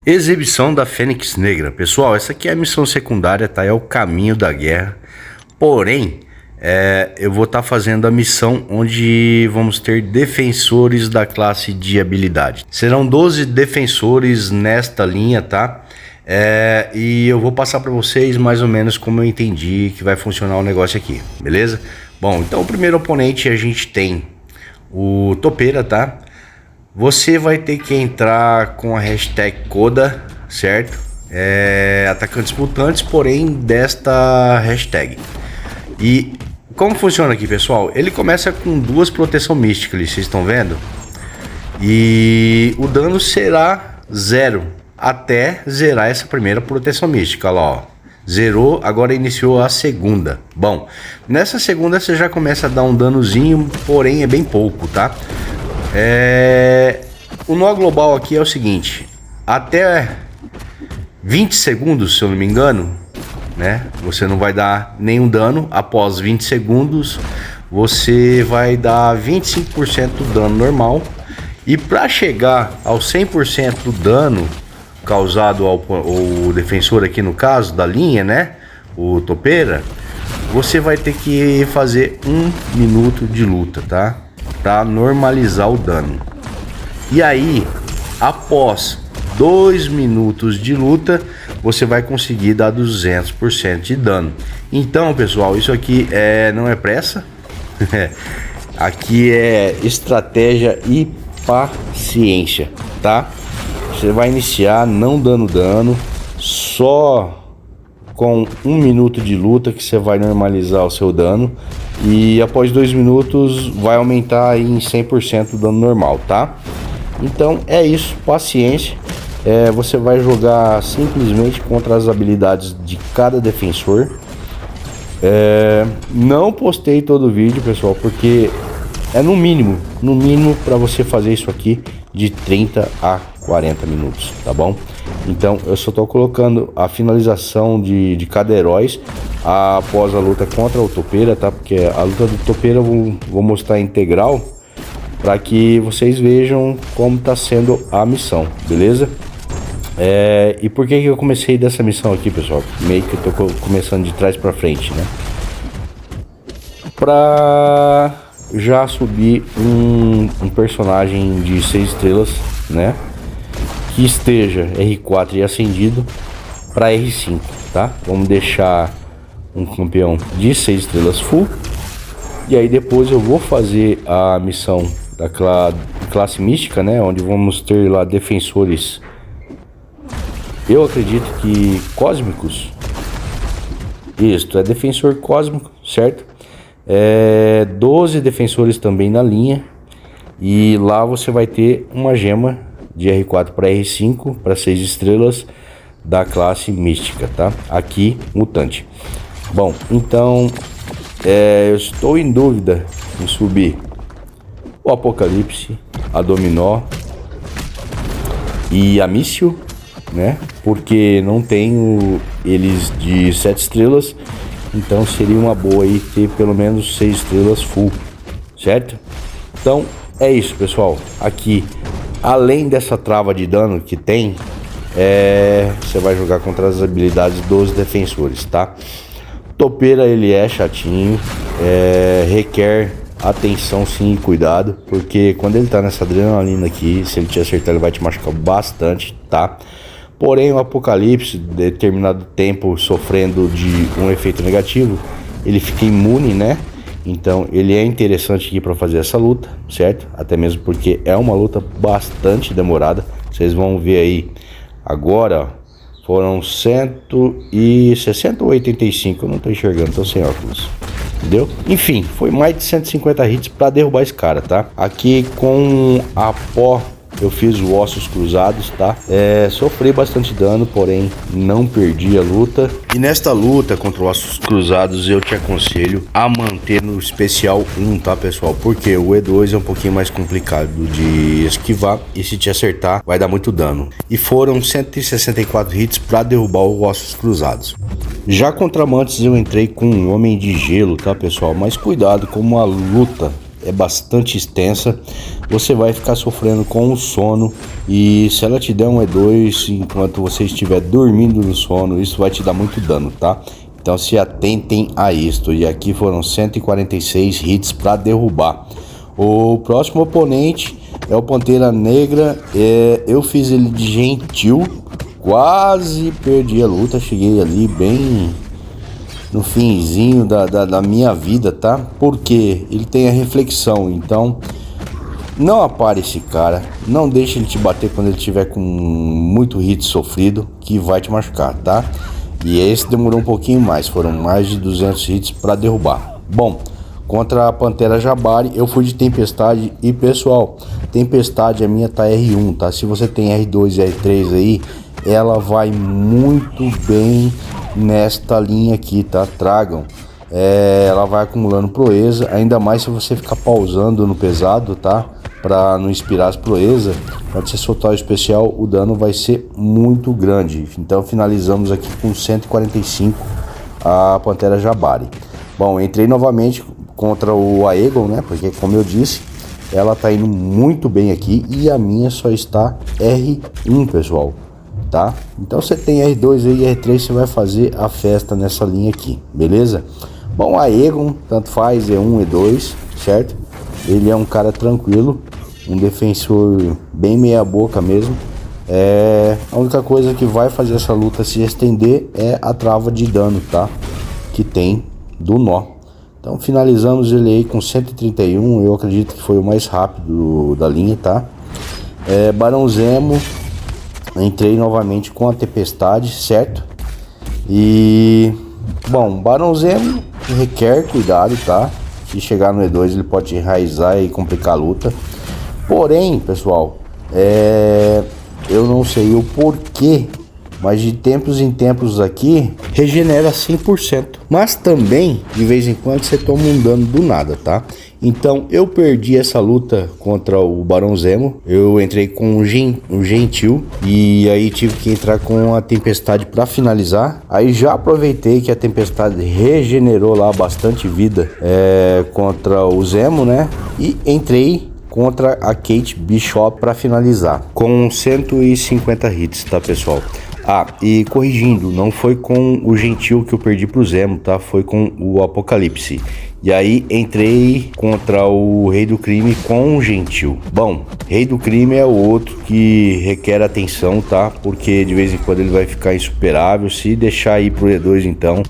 Exibição da Fênix Negra. Pessoal, essa aqui é a missão secundária, tá? É o caminho da guerra. Porém, eu vou estar fazendo a missão onde vamos ter defensores da classe de habilidade. Serão 12 defensores nesta linha, tá? E eu vou passar para vocês mais ou menos como eu entendi que vai funcionar o negócio aqui, beleza? Bom, então o primeiro oponente a gente tem o Topeira, tá? Você vai ter que entrar com a hashtag Coda, certo? Atacantes mutantes, porém desta hashtag. E como funciona aqui, pessoal? Ele começa com 2 proteção mística ali, vocês estão vendo? E o dano será 0 até zerar essa primeira proteção mística, lá, ó. Zerou, agora iniciou a segunda. Bom, nessa segunda você já começa a dar um danozinho, porém é bem pouco, tá? O nó global aqui é o seguinte: até 20 segundos, se eu não me engano, né? Você não vai dar nenhum dano. Após 20 segundos, você vai dar 25% do dano normal. E para chegar ao 100% do dano causado ao defensor aqui no caso da linha, né? O Topeira, você vai ter que fazer 1 minuto de luta, tá? Para normalizar o dano. E aí, após 2 minutos de luta, você vai conseguir dar 200% de dano. Então, pessoal, isso aqui não é pressa. Aqui é estratégia e paciência, tá? Você vai iniciar não dando dano, só com 1 minuto de luta que você vai normalizar o seu dano. E após 2 minutos vai aumentar aí em 100% o dano normal, tá? Então é isso, paciência. Você vai jogar simplesmente contra as habilidades de cada defensor. Não postei todo o vídeo, pessoal, porque é no mínimo para você fazer isso aqui de 30 a 40 minutos, tá bom? Então eu só tô colocando a finalização de cada herói após a luta contra o Topeira, tá? Porque a luta do Topeira eu vou mostrar integral para que vocês vejam como tá sendo a missão, beleza? E por que eu comecei dessa missão aqui, pessoal? Meio que eu tô começando de trás para frente, né? Pra já subir um personagem de 6 estrelas, né? Que esteja R4 e acendido para R5, tá? Vamos deixar um campeão de 6 estrelas full. E aí depois eu vou fazer a missão da classe mística, né? Onde vamos ter lá defensores, eu acredito que cósmicos. Isso, é defensor cósmico, certo? 12 defensores também na linha. E lá você vai ter uma gema de R4 para R5 para 6 estrelas da classe mística, tá? Aqui, mutante. Bom, então eu estou em dúvida em subir o Apocalipse, a Dominó e a Míssil, né? Porque não tenho eles de 7 estrelas. Então seria uma boa aí ter pelo menos 6 estrelas full, certo? Então é isso, pessoal. Aqui, além dessa trava de dano que tem, você vai jogar contra as habilidades dos defensores, tá? Topeira, ele é chatinho, requer atenção sim e cuidado, porque quando ele tá nessa adrenalina aqui, se ele te acertar ele vai te machucar bastante, tá? Porém, o Apocalipse, determinado tempo sofrendo de um efeito negativo, ele fica imune, né? Então ele é interessante aqui para fazer essa luta, certo? Até mesmo porque é uma luta bastante demorada. Vocês vão ver aí agora, ó, foram 160 ou 85, eu não tô enxergando, tô sem óculos, entendeu? Enfim, foi mais de 150 hits para derrubar esse cara, tá? Aqui com a pó eu fiz os ossos cruzados, tá? Sofri bastante dano, porém não perdi a luta. E nesta luta contra os ossos cruzados eu te aconselho a manter no especial 1, tá, pessoal? Porque o E2 é um pouquinho mais complicado de esquivar e se te acertar vai dar muito dano. E foram 164 hits para derrubar os ossos cruzados. Já contra Mantis eu entrei com um homem de gelo, tá, pessoal? Mas cuidado, como a luta é bastante extensa. Você vai ficar sofrendo com o sono, e se ela te der um E2 enquanto você estiver dormindo no sono, isso vai te dar muito dano, tá? Então se atentem a isto. E aqui foram 146 hits para derrubar. O próximo oponente é o Pantera Negra. Eu fiz ele de gentil, quase perdi a luta, cheguei ali bem no finzinho da minha vida, tá? Porque ele tem a reflexão, então não apare esse cara, não deixe ele te bater quando ele tiver com muito hit sofrido, que vai te machucar, tá? E esse demorou um pouquinho mais, foram mais de 200 hits para derrubar. Bom, contra a Pantera Jabari eu fui de Tempestade. E pessoal, Tempestade a minha tá R1, tá? Se você tem R2 e R3 aí, ela vai muito bem nesta linha aqui, tá? Tragam. Ela vai acumulando proeza, ainda mais se você ficar pausando no pesado, tá? Para não inspirar as proezas. Quando você soltar o especial, o dano vai ser muito grande. Então finalizamos aqui com 145 a Pantera Jabari. Bom, entrei novamente contra o Aegon, né? Porque como eu disse, ela tá indo muito bem aqui e a minha só está R1, pessoal, tá? Então você tem R2 e R3, você vai fazer a festa nessa linha aqui, beleza? Bom, Aegon, tanto faz, E1, E2, certo? Ele é um cara tranquilo, um defensor bem meia boca mesmo. A única coisa que vai fazer essa luta se estender é a trava de dano, tá? Que tem do nó. Então finalizamos ele aí com 131, eu acredito que foi o mais rápido da linha, tá? Barão Zemo, entrei novamente com a Tempestade, certo? E bom, Barão Zemo requer cuidado, tá? Se chegar no E2 ele pode enraizar e complicar a luta. Porém, pessoal, eu não sei o porquê, mas de tempos em tempos aqui regenera 100%. Mas também de vez em quando você toma um dano do nada, tá? Então eu perdi essa luta contra o Barão Zemo. Eu entrei com o Gentil e aí tive que entrar com a Tempestade para finalizar. Aí já aproveitei que a Tempestade regenerou lá bastante vida contra o Zemo, né? E entrei contra a Kate Bishop para finalizar com 150 hits, tá, pessoal? E corrigindo, não foi com o Gentil que eu perdi pro Zemo, tá? Foi com o Apocalipse. E aí entrei contra o Rei do Crime com o Gentil. Bom, Rei do Crime é o outro que requer atenção, tá? Porque de vez em quando ele vai ficar insuperável. Se deixar ir pro E2, então,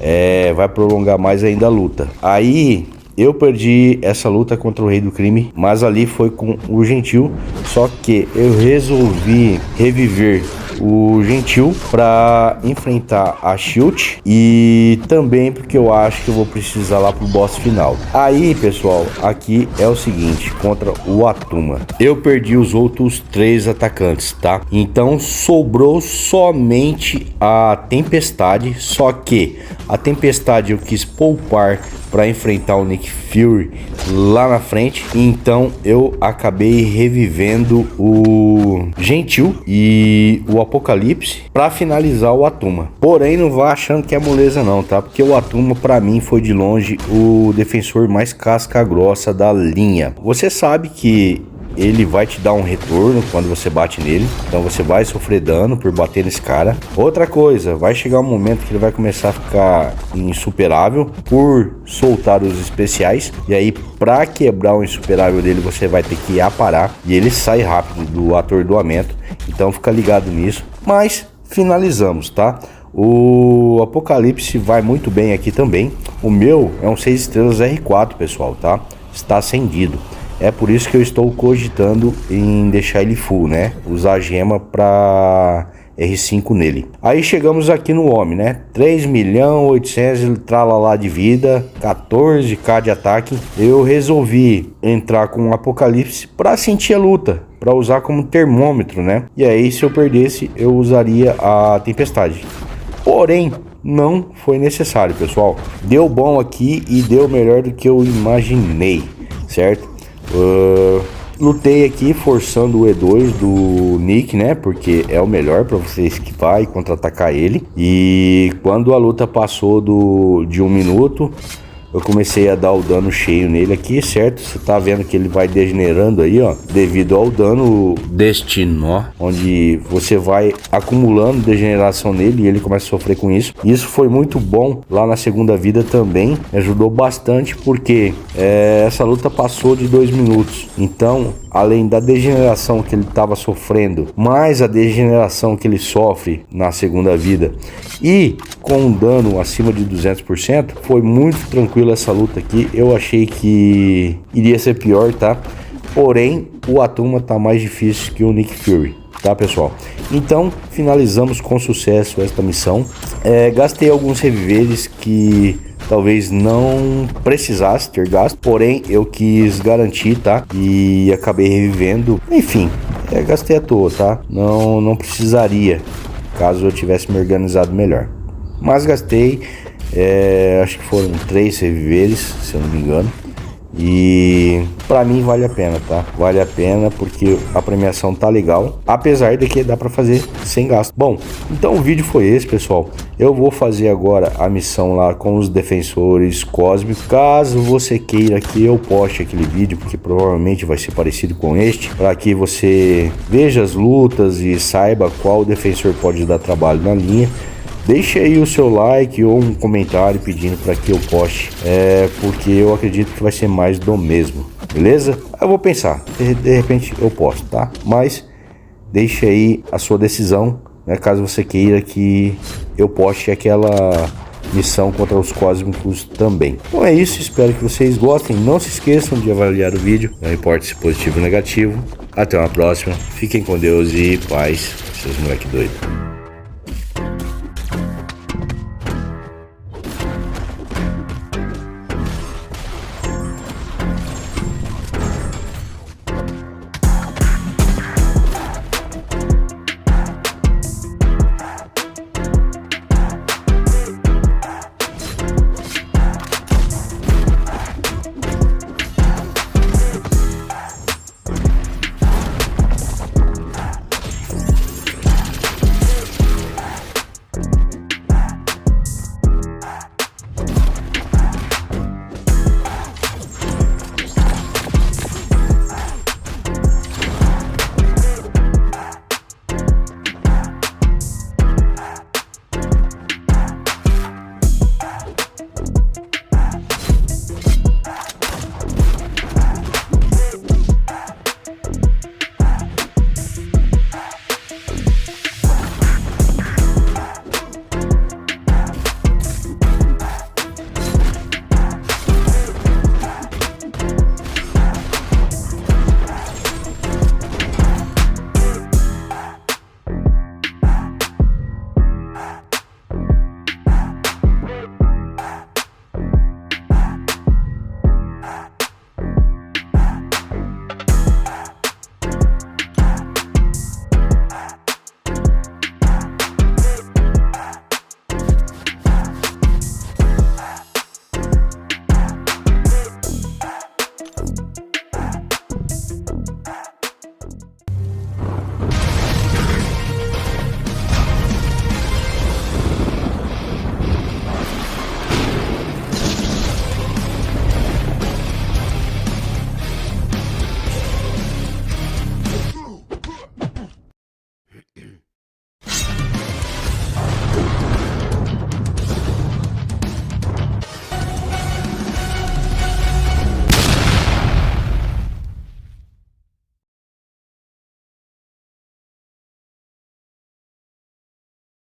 vai prolongar mais ainda a luta. Aí eu perdi essa luta contra o Rei do Crime, mas ali foi com o Gentil. Só que eu resolvi reviver o Gentil para enfrentar a Shield e também porque eu acho que eu vou precisar lá pro boss final. Aí, pessoal, aqui é o seguinte, contra o Atuma eu perdi os outros 3 atacantes, tá? Então sobrou somente a Tempestade, só que a Tempestade eu quis poupar para enfrentar o Nick Fury lá na frente, então eu acabei revivendo o Gentil e o Apocalipse para finalizar o Atuma. Porém, não vá achando que é moleza não, tá? Porque o Atuma para mim foi de longe o defensor mais casca grossa da linha. Você sabe que ele vai te dar um retorno quando você bate nele, então você vai sofrer dano por bater nesse cara. Outra coisa, vai chegar um momento que ele vai começar a ficar insuperável por soltar os especiais, e aí para quebrar o insuperável dele você vai ter que aparar, e ele sai rápido do atordoamento, então fica ligado nisso. Mas finalizamos, tá? O Apocalipse vai muito bem aqui também. O meu é um 6 estrelas R4, pessoal, tá? Está acendido. É por isso que eu estou cogitando em deixar ele full, né? Usar a gema para R5 nele. Aí chegamos aqui no homem, né? 3.800.000 tralalá de vida, 14k de ataque. Eu resolvi entrar com o Apocalipse para sentir a luta, para usar como termômetro, né? E aí se eu perdesse, eu usaria a Tempestade. Porém, não foi necessário, pessoal. Deu bom aqui e deu melhor do que eu imaginei, certo? Lutei aqui forçando o E2 do Nick, né? Porque é o melhor para você esquivar e contra-atacar ele. E quando a luta passou de 1 minuto, eu comecei a dar o dano cheio nele aqui, certo? Você tá vendo que ele vai degenerando aí, ó, devido ao dano destino, ó, onde você vai acumulando degeneração nele e ele começa a sofrer com isso. Isso foi muito bom lá na segunda vida também, me ajudou bastante porque essa luta passou de 2 minutos. Então, além da degeneração que ele estava sofrendo, mais a degeneração que ele sofre na segunda vida e com um dano acima de 200%, foi muito tranquilo essa luta aqui. Eu achei que iria ser pior, tá? Porém, o Atuma tá mais difícil que o Nick Fury, tá, pessoal? Então, finalizamos com sucesso esta missão. Gastei alguns reviveres que talvez não precisasse ter gasto, porém eu quis garantir, tá? E acabei revivendo. Enfim, gastei à toa, tá? Não precisaria, caso eu tivesse me organizado melhor. Mas gastei, acho que foram 3 reviveres, se eu não me engano. E pra mim vale a pena, tá? Vale a pena porque a premiação tá legal, apesar de que dá pra fazer sem gasto. Bom, então o vídeo foi esse, pessoal. Eu vou fazer agora a missão lá com os defensores cósmicos. Caso você queira que eu poste aquele vídeo, porque provavelmente vai ser parecido com este, para que você veja as lutas e saiba qual defensor pode dar trabalho na linha. Deixe aí o seu like ou um comentário pedindo para que eu poste, porque eu acredito que vai ser mais do mesmo, beleza? Eu vou pensar, de repente eu posto, tá? Mas deixe aí a sua decisão, né, caso você queira que eu poste aquela missão contra os cósmicos também. Então é isso, espero que vocês gostem. Não se esqueçam de avaliar o vídeo, não importa se positivo ou negativo. Até uma próxima, fiquem com Deus e paz, seus moleque doido.